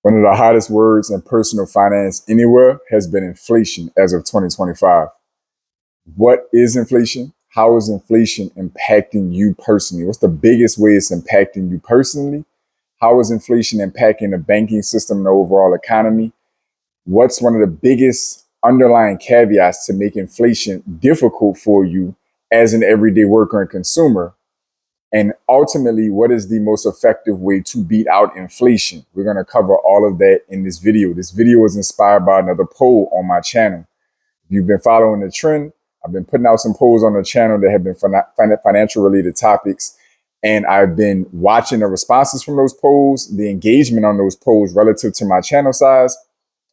One of the hottest words in personal finance anywhere has been inflation as of 2025. What is inflation? How is inflation impacting you personally? What's the biggest way it's impacting you personally? How is inflation impacting the banking system and the overall economy? What's one of the biggest underlying caveats to make inflation difficult for you as an everyday worker and consumer? And ultimately, what is the most effective way to beat out inflation? We're going to cover all of that in this video. This video was inspired by another poll on my channel. If you've been following the trend, I've been putting out some polls on the channel that have been financial related topics. And I've been watching the responses from those polls, the engagement on those polls relative to my channel size,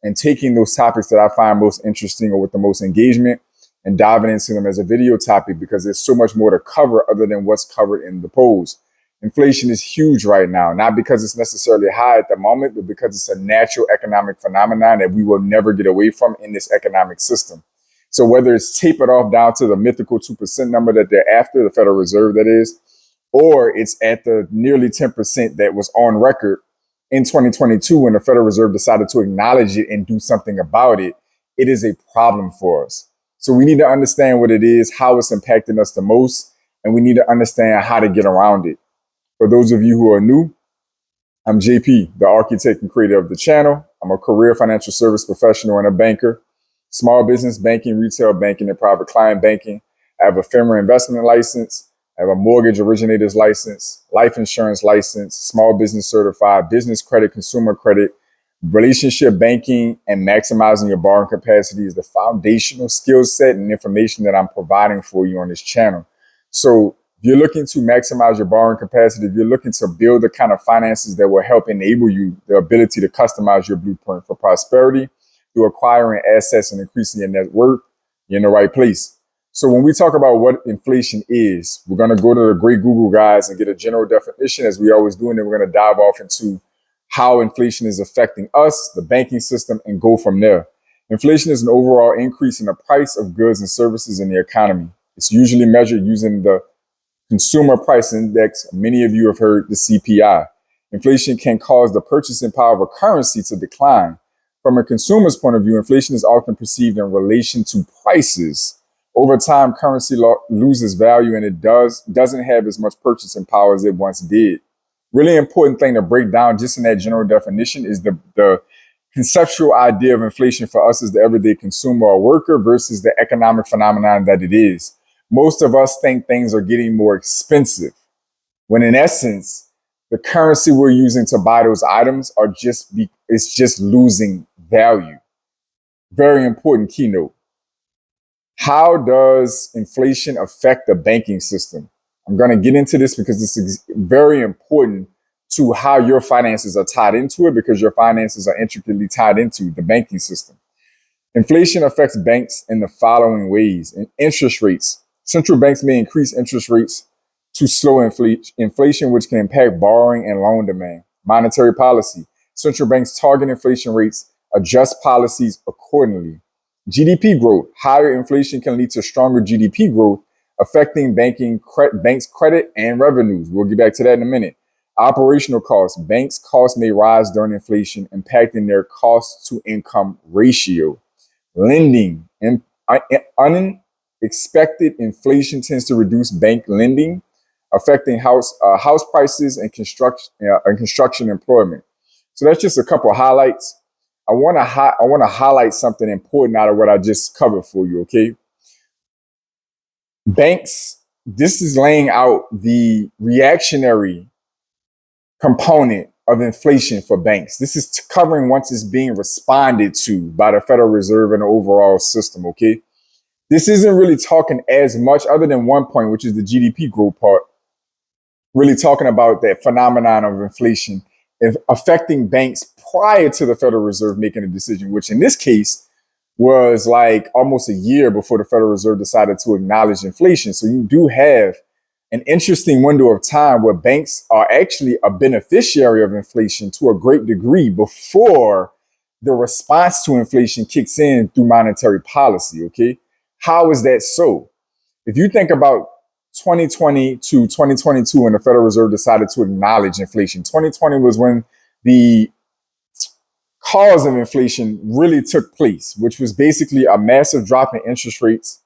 and taking those topics that I find most interesting or with the most engagement and diving into them as a video topic, because there's so much more to cover other than what's covered in the polls. Inflation is huge right now, not because it's necessarily high at the moment, but because it's a natural economic phenomenon that we will never get away from in this economic system. So whether it's tapered off down to the mythical 2% number that they're after, the Federal Reserve that is, or it's at the nearly 10% that was on record in 2022 when the Federal Reserve decided to acknowledge it and do something about it, it is a problem for us. So we need to understand what it is, how it's impacting us the most, and we need to understand how to get around it. For those of you who are new, I'm JP, the architect and creator of the channel. I'm a career financial service professional and a banker, small business banking, retail banking, and private client banking. I have a FINRA investment license. I have a mortgage originator's license, life insurance license, small business certified, business credit, consumer credit. Relationship banking and maximizing your borrowing capacity is the foundational skill set and information that I'm providing for you on this channel. So if you're looking to maximize your borrowing capacity, if you're looking to build the kind of finances that will help enable you the ability to customize your blueprint for prosperity through acquiring assets and increasing your net worth, you're in the right place. So when we talk about what inflation is, we're going to go to the great Google guys and get a general definition, as we always do, and then we're going to dive off into how inflation is affecting us, the banking system, and go from there. Inflation is an overall increase in the price of goods and services in the economy. It's usually measured using the Consumer Price Index. Many of you have heard the CPI. Inflation can cause the purchasing power of a currency to decline. From a consumer's point of view, inflation is often perceived in relation to prices. Over time, currency loses value and it doesn't have as much purchasing power as it once did. Really important thing to break down just in that general definition is the conceptual idea of inflation for us as the everyday consumer or worker versus the economic phenomenon that it is. Most of us think things are getting more expensive, when in essence, the currency we're using to buy those items it's just losing value. Very important keynote. How does inflation affect the banking system? I'm going to get into this because this is very important to how your finances are tied into it, because your finances are intricately tied into the banking system. Inflation affects banks in the following ways. In interest rates, central banks may increase interest rates to slow inflation, which can impact borrowing and loan demand. Monetary policy, central banks target inflation rates, adjust policies accordingly. GDP growth, higher inflation can lead to stronger GDP growth, affecting banks' credit and revenues. We'll get back to that in a minute. Operational costs. Banks' costs may rise during inflation, impacting their cost to income ratio. Lending. Unexpected inflation tends to reduce bank lending, affecting house prices and construction employment. So that's just a couple of highlights. I want to highlight something important out of what I just covered for you, okay? Banks, this is laying out the reactionary component of inflation for banks. This is covering once it's being responded to by the Federal Reserve and the overall system, okay? This isn't really talking as much, other than one point, which is the GDP growth part, really talking about that phenomenon of inflation affecting banks prior to the Federal Reserve making a decision, which in this case was like almost a year before the Federal Reserve decided to acknowledge inflation. So you do have an interesting window of time where banks are actually a beneficiary of inflation to a great degree before the response to inflation kicks in through monetary policy, okay? How is that so? If you think about 2020 to 2022 when the Federal Reserve decided to acknowledge inflation, 2020 was when the cause of inflation really took place, which was basically a massive drop in interest rates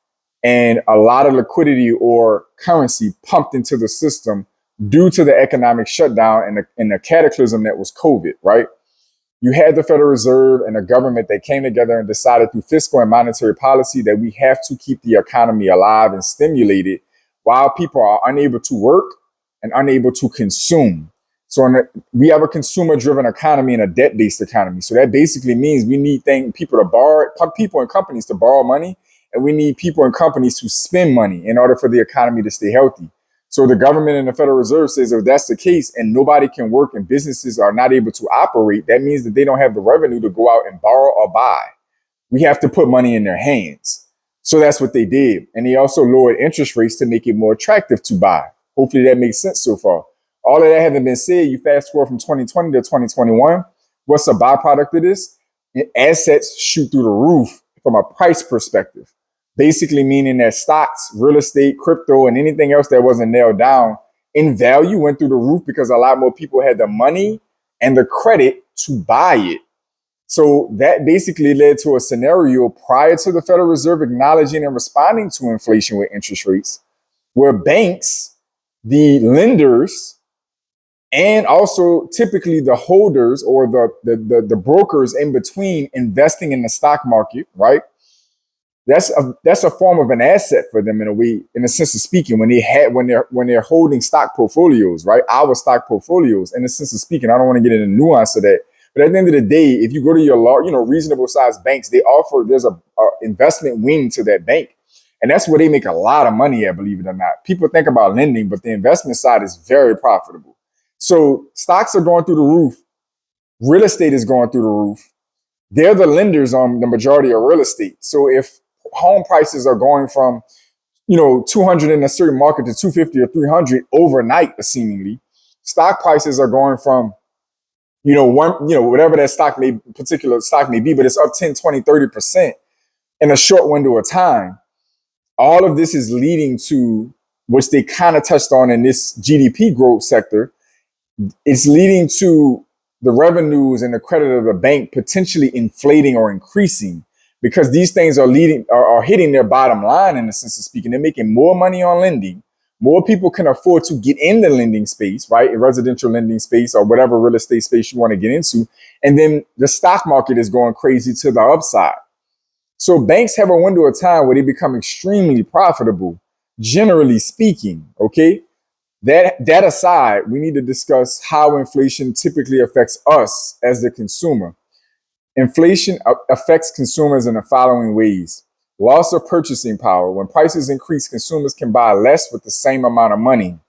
and a lot of liquidity or currency pumped into the system due to the economic shutdown and the cataclysm that was COVID, right? You had the Federal Reserve and a government that came together and decided through fiscal and monetary policy that we have to keep the economy alive and stimulated while people are unable to work and unable to consume. So we have a consumer-driven economy and a debt-based economy. So that basically means we need people to borrow, people and companies to borrow money, and we need people and companies to spend money in order for the economy to stay healthy. So the government and the Federal Reserve says if that's the case and nobody can work and businesses are not able to operate, that means that they don't have the revenue to go out and borrow or buy. We have to put money in their hands. So that's what they did. And they also lowered interest rates to make it more attractive to buy. Hopefully that makes sense so far. All of that having been said, you fast forward from 2020 to 2021. What's a byproduct of this? Assets shoot through the roof from a price perspective. Basically meaning that stocks, real estate, crypto, and anything else that wasn't nailed down in value went through the roof because a lot more people had the money and the credit to buy it. So that basically led to a scenario prior to the Federal Reserve acknowledging and responding to inflation with interest rates, where banks, the lenders, and also typically the holders or the brokers in between investing in the stock market, right? That's a form of an asset for them in a way, in a sense of speaking, when they're holding stock portfolios, right? Our stock portfolios, in a sense of speaking. I don't want to get into the nuance of that, but at the end of the day, if you go to your reasonable sized banks, there's a investment wing to that bank, and that's where they make a lot of money at, believe it or not. People think about lending, but the investment side is very profitable. So stocks are going through the roof. Real estate is going through the roof. They're the lenders on the majority of real estate. So if home prices are going from, 200 in a certain market to 250 or 300 overnight, seemingly, stock prices are going from, whatever that particular stock may be, but it's up 10, 20, 30% in a short window of time. All of this is leading to, which they kind of touched on in this GDP growth sector, it's leading to the revenues and the credit of the bank potentially inflating or increasing because these things are hitting their bottom line in the sense of speaking. They're making more money on lending. More people can afford to get in the lending space, right? Residential lending space or whatever real estate space you want to get into. And then the stock market is going crazy to the upside. So banks have a window of time where they become extremely profitable, generally speaking, okay? That aside, we need to discuss how inflation typically affects us as the consumer. Inflation affects consumers in the following ways. Loss of purchasing power. When prices increase, consumers can buy less with the same amount of money.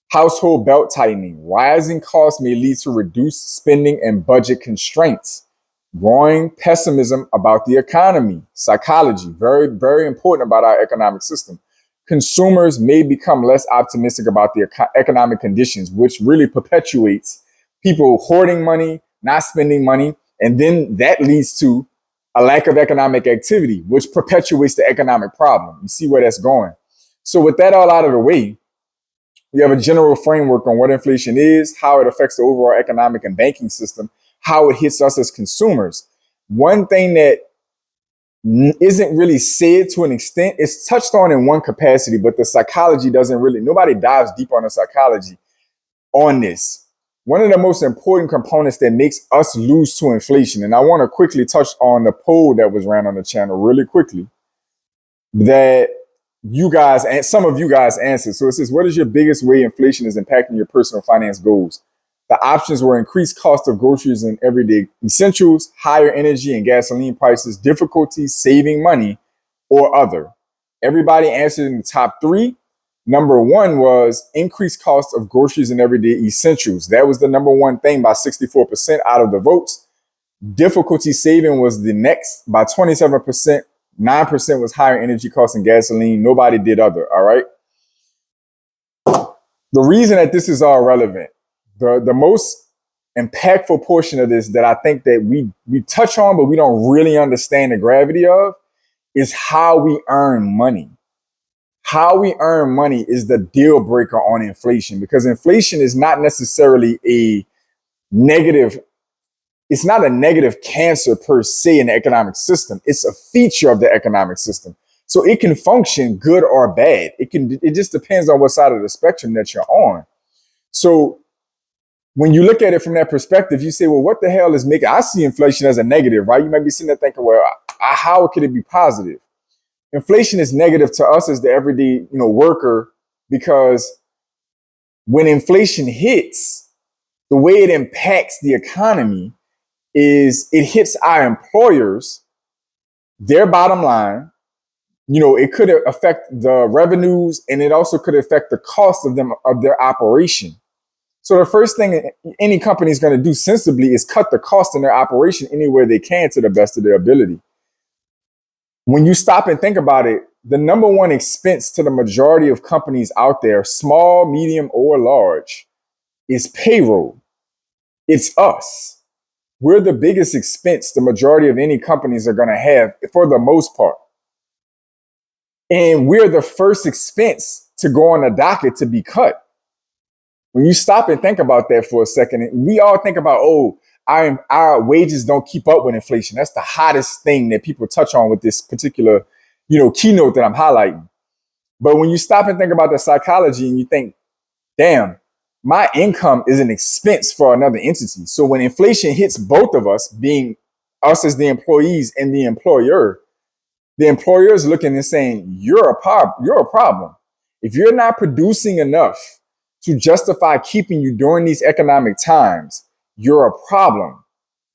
Household belt tightening. Rising costs may lead to reduced spending and budget constraints. Growing pessimism about the economy. Psychology. Very, very important about our economic system. Consumers may become less optimistic about the economic conditions, which really perpetuates people hoarding money, not spending money. And then that leads to a lack of economic activity, which perpetuates the economic problem. You see where that's going. So with that all out of the way, we have a general framework on what inflation is, how it affects the overall economic and banking system, how it hits us as consumers. One thing that isn't really said to an extent, it's touched on in one capacity, but the psychology nobody dives deep on the psychology on this. One of the most important components that makes us lose to inflation, and I want to quickly touch on the poll that was ran on the channel really quickly, that you guys, and some of you guys answered. So it says, what is your biggest way inflation is impacting your personal finance goals? The options were increased cost of groceries and everyday essentials, higher energy and gasoline prices, difficulty saving money, or other. Everybody answered in the top three. Number one was increased cost of groceries and everyday essentials. That was the number one thing by 64% out of the votes. Difficulty saving was the next by 27%. 9% was higher energy costs and gasoline. Nobody did other. All right. The reason that this is all relevant, the most impactful portion of this that I think that we touch on, but we don't really understand the gravity of, is how we earn money. How we earn money is the deal breaker on inflation, because inflation is not necessarily a negative it's not a negative cancer per se in the economic system. It's a feature of the economic system. So it can function good or bad. It just depends on what side of the spectrum that you're on. So when you look at it from that perspective, you say, well, what the hell is making, I see inflation as a negative, right? You might be sitting there thinking, well, how could it be positive? Inflation is negative to us as the everyday, worker, because when inflation hits, the way it impacts the economy is it hits our employers, their bottom line. It could affect the revenues, and it also could affect the cost of their operation. So the first thing any company is going to do sensibly is cut the cost in their operation anywhere they can to the best of their ability. When you stop and think about it, the number one expense to the majority of companies out there, small, medium, or large, is payroll. It's us. We're the biggest expense the majority of any companies are going to have for the most part. And we're the first expense to go on the docket to be cut. When you stop and think about that for a second, we all think about, our wages don't keep up with inflation. That's the hottest thing that people touch on with this particular, keynote that I'm highlighting. But when you stop and think about the psychology and you think, damn, my income is an expense for another entity. So when inflation hits both of us, being us as the employees and the employer is looking and saying, you're a problem. If you're not producing enough to justify keeping you during these economic times, you're a problem.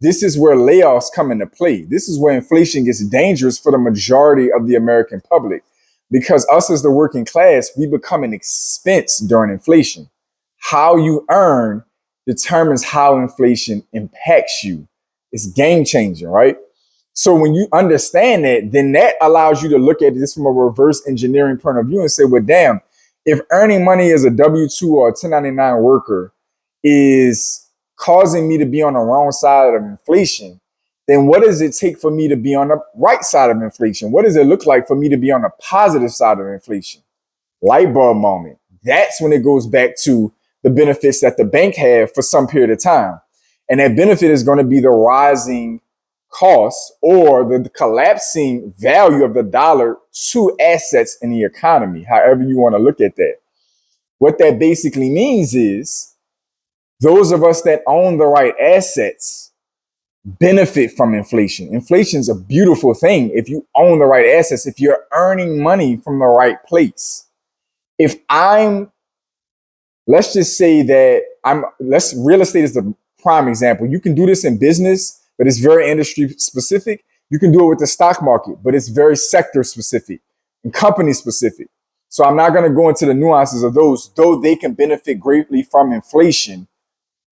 This is where layoffs come into play. This is where inflation gets dangerous for the majority of the American public, because us as the working class, we become an expense during inflation. How you earn determines how inflation impacts you. It's game changing, right? So when you understand that, then that allows you to look at this from a reverse engineering point of view and say, well, damn, if earning money as a W-2 or a 1099 worker is causing me to be on the wrong side of inflation, then what does it take for me to be on the right side of inflation? What does it look like for me to be on the positive side of inflation? Light bulb moment. That's when it goes back to the benefits that the bank have for some period of time. And that benefit is going to be the rising costs or the collapsing value of the dollar to assets in the economy, however you want to look at that. What that basically means is those of us that own the right assets benefit from inflation. Inflation is a beautiful thing if you own the right assets, if you're earning money from the right place. Let's just say that real estate is the prime example. You can do this in business, but it's very industry specific. You can do it with the stock market, but it's very sector specific and company specific. So I'm not going to go into the nuances of those, though they can benefit greatly from inflation.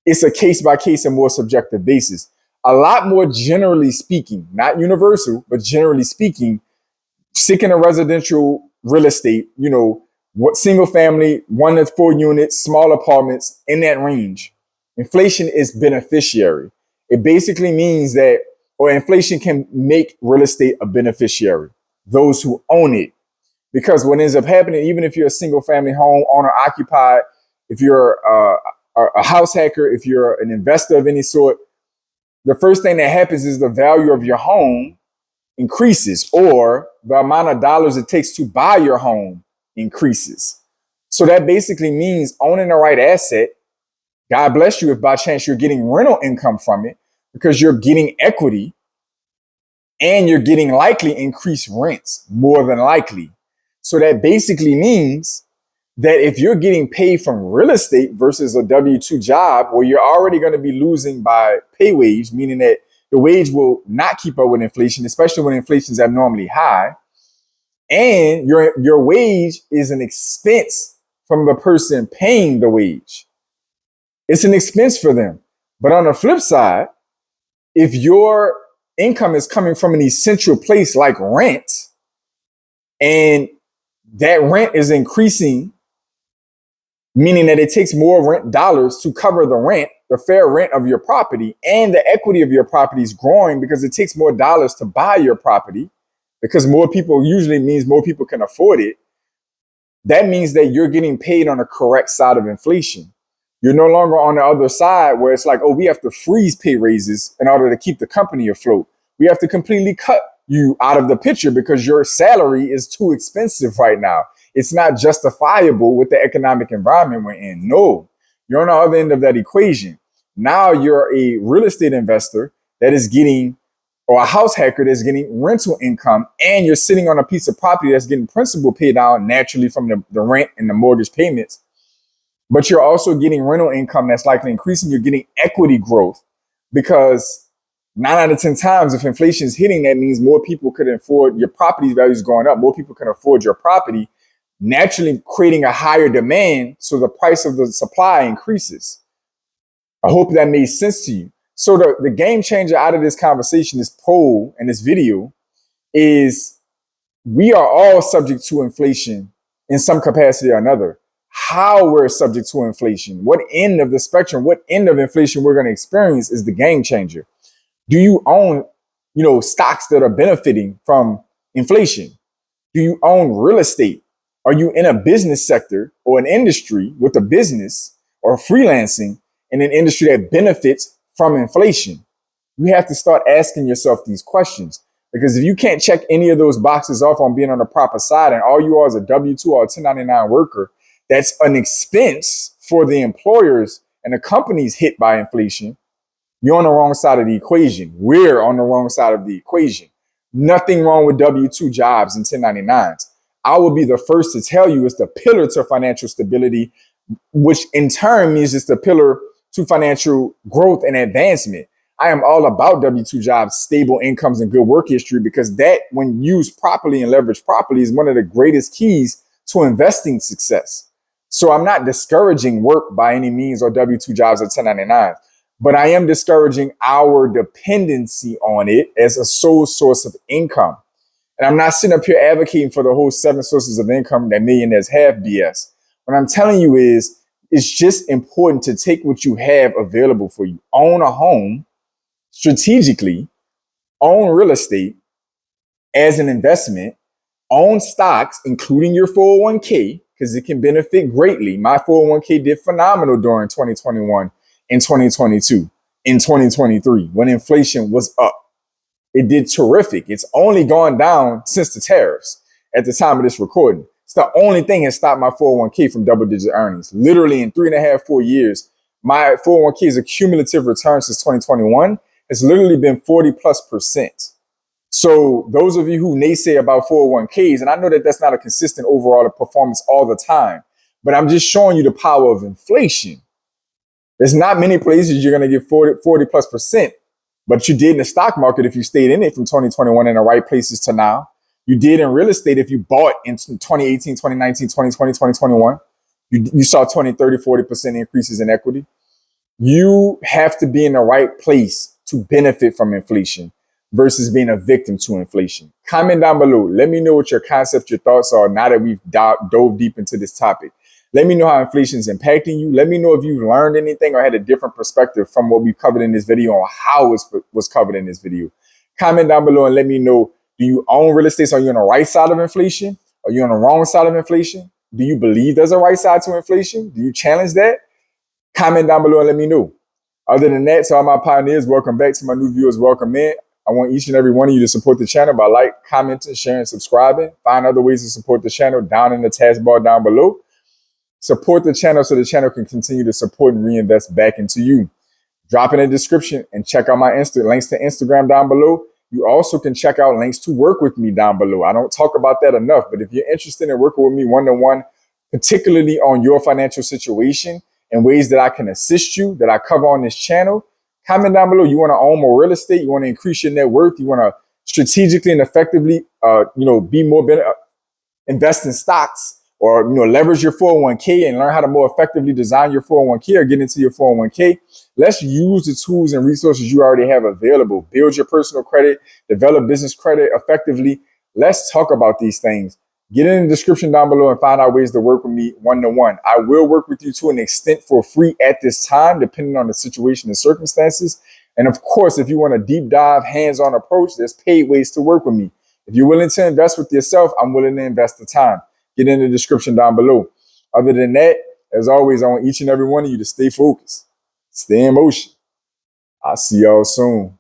It's a case by case and more subjective basis. A lot more generally speaking, not universal, but generally speaking, sticking to residential real estate, what single family, 1 to 4 units, small apartments, in that range. Inflation is beneficiary. It basically means that, or inflation can make real estate a beneficiary, those who own it. Because what ends up happening, even if you're a single family home owner occupied, if you're a house hacker, if you're an investor of any sort, the first thing that happens is the value of your home increases, or the amount of dollars it takes to buy your home increases. So that basically means owning the right asset. God bless you if by chance you're getting rental income from it, because you're getting equity and you're getting likely increased rents, more than likely. So that basically means that if you're getting paid from real estate versus a W-2 job where you're already going to be losing by pay wage, meaning that the wage will not keep up with inflation, especially when inflation is abnormally high, and your wage is an expense from the person paying the wage. It's an expense for them. But on the flip side, if your income is coming from an essential place like rent, and that rent is increasing, meaning that it takes more rent dollars to cover the rent, the fair rent of your property, and the equity of your property is growing because it takes more dollars to buy your property, because more people usually means more people can afford it. That means that you're getting paid on the correct side of inflation. You're no longer on the other side where it's like, oh, we have to freeze pay raises in order to keep the company afloat. We have to completely cut you out of the picture because your salary is too expensive right now. It's not justifiable with the economic environment we're in. No, you're on the other end of that equation. Now you're a real estate investor that is getting, or a house hacker that's getting rental income, and you're sitting on a piece of property that's getting principal paid down naturally from the rent and the mortgage payments. But you're also getting rental income that's likely increasing. You're getting equity growth because 9 out of 10 times, if inflation is hitting, that means more people could afford your property values going up. More people can afford your property, naturally creating a higher demand. So the price of the supply increases. I hope that made sense to you. So the game changer out of this conversation, this poll and this video, is we are all subject to inflation in some capacity or another. How we're subject to inflation, what end of the spectrum, what end of inflation we're going to experience is the game changer. Do you own, stocks that are benefiting from inflation? Do you own real estate? Are you in a business sector or an industry with a business or freelancing in an industry that benefits from inflation? You have to start asking yourself these questions, because if you can't check any of those boxes off on being on the proper side, and all you are is a W-2 or a 1099 worker, that's an expense for the employers and the companies hit by inflation, you're on the wrong side of the equation. We're on the wrong side of the equation. Nothing wrong with W-2 jobs and 1099s. I will be the first to tell you it's the pillar to financial stability, which in turn means it's the pillar to financial growth and advancement. I am all about W-2 jobs, stable incomes, and good work history, because that, when used properly and leveraged properly, is one of the greatest keys to investing success. So I'm not discouraging work by any means, or W-2 jobs or 1099s, but I am discouraging our dependency on it as a sole source of income. And I'm not sitting up here advocating for the whole 7 sources of income that millionaires have BS. What I'm telling you is, it's just important to take what you have available for you. Own a home strategically, own real estate as an investment, own stocks, including your 401k, because it can benefit greatly. My 401k did phenomenal during 2021 and 2022, in 2023, when inflation was up. It did terrific. It's only gone down since the tariffs at the time of this recording. It's the only thing that stopped my 401k from double-digit earnings. Literally in 3.5, 4 years, my 401k's cumulative return since 2021 has literally been 40+%. So those of you who naysay about 401ks, and I know that that's not a consistent overall performance all the time, but I'm just showing you the power of inflation. There's not many places you're going to get 40+%, but you did in the stock market if you stayed in it from 2021 in the right places to now. You did in real estate if you bought in 2018, 2019, 2020, 2021. You saw 20, 30, 40% increases in equity. You have to be in the right place to benefit from inflation versus being a victim to inflation. Comment down below. Let me know what your concepts, your thoughts are now that we've dove deep into this topic. Let me know how inflation is impacting you. Let me know if you've learned anything or had a different perspective from what we covered in this video or how it was covered in this video. Comment down below and let me know, do you own real estate? So are you on the right side of inflation? Are you on the wrong side of inflation? Do you believe there's a right side to inflation? Do you challenge that? Comment down below and let me know. Other than that, to all my pioneers, welcome back. To my new viewers, welcome in. I want each and every one of you to support the channel by commenting, sharing, subscribing. Find other ways to support the channel down in the taskbar down below. Support the channel so the channel can continue to support and reinvest back into you. Drop in the description and check out my links to Instagram down below. You also can check out links to work with me down below. I don't talk about that enough, but if you're interested in working with me one-on-one, particularly on your financial situation and ways that I can assist you, that I cover on this channel, comment down below. You want to own more real estate? You want to increase your net worth? You want to strategically and effectively, be more invest in stocks, or leverage your 401k and learn how to more effectively design your 401k or get into your 401k. Let's use the tools and resources you already have available. Build your personal credit, develop business credit effectively. Let's talk about these things. Get in the description down below and find out ways to work with me one-to-one. I will work with you to an extent for free at this time, depending on the situation and circumstances. And of course, if you want a deep dive, hands-on approach, there's paid ways to work with me. If you're willing to invest with yourself, I'm willing to invest the time. Get in the description down below. Other than that, As always, I want each and every one of you to stay focused, stay in motion. I'll see y'all soon.